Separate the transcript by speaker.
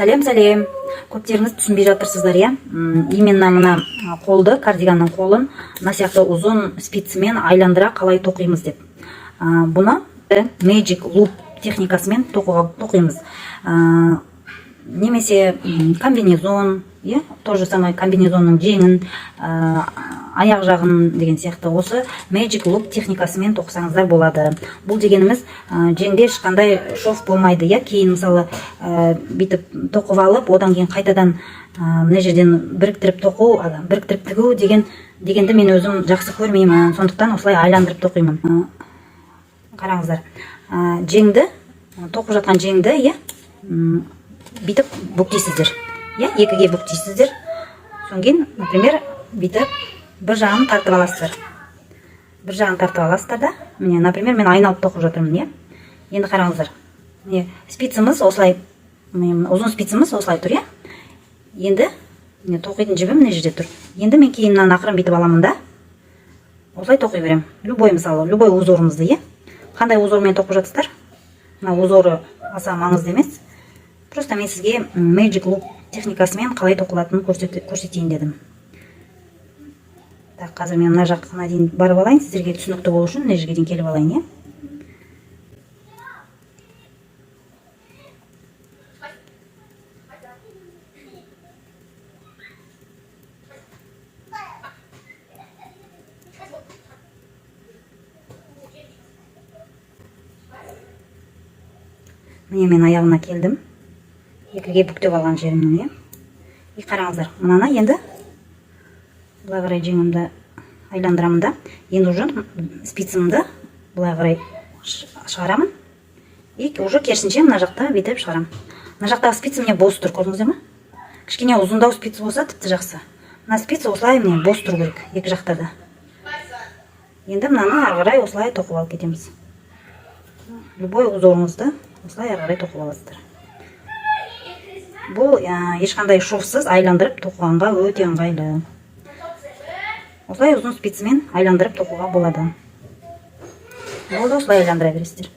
Speaker 1: Сәлем. Көптеріңіз түсінбей жатырсыздар, иә? Именно мына қолды, кардиганның қолын мына сияқты ұзын спицымен айландыра қалай тоқимыз деп. Бұны Magic Loop техникасымен тоқимыз. Немесе комбинезон, иә? То же самое комбинезонның жеңін, аяқ жағын деген сияқты осы Magic Loop техникасымен тоқсаңыздар болады. Бұл дегеніміз жеңде ешқандай шов болмайды, иә? Кейін мысалы бүйтіп тоқып алып, одан кейін қайтадан мына жерден біріктіріп тоқу, біріктіріп тігу дегенді мен өзім жақсы көрмеймін. Сондықтан осылай айландырып тоқимын. Қараңыздар. Жеңді, тоқып жатқан жеңді, иә? Бүйтіп бүктейсіздер. Иә, екіге бүктейсіздер. Содан кейін, например, бүйтіп бір жағын тартып аласыздар. Бір жағын тартып аласыздар да. Міне, например, мен айналып тоқып жатырмын, иә. Енді қараңыздар. Міне, спиціміз осылай, ұзын спиціміз осылай тұр, иә. Енді міне тоқитын жібім мына жерде тұр. Енді мен кейіннен ақырын бүйтіп аламын да. Осылай тоқи беремін. Любой мысалы, любой узорымызды, иә. Қандай узормен тоқып жатсыздар? Мына узоры аса маңызды емес. Просто мен сізге Magic Loop техникасымен қалай тоқылатынын көрсетейін дедім. Так, қазір мен мына жаққа дейін барып алайын, сіздерге түсінікті болу үшін мына жерге дейін келіп алайын, иә. Міне мен аяғына келдім. Екіге бүктеп алған жерімнің, иә. И қараңыздар, мынаны енді былай қарай жеңімді айландырамын да. Енді уже спицімді былай қарай шығарамын. И уже керісінше мына жақта бүйтіп шығарамын. Мына жақтағы спицы міне бос тұр, көрдіңіздер ме? Кішкене ұзындау спицы болса тіпті жақсы. Мына спицы осылай міне бос тұру керек, екі жақтарда. Енді мынаны ары қарай осылай тоқып алып кетеміз. Любой узорыңызды осылай ары қарай тоқып аласыздар. Бұл ешқандай шовсыз айландырып тоқығанға өте ыңғайлы. Осылай ұзын спицымен айландырып тоқуға болады. Болды, осылай айландыра бересіздер.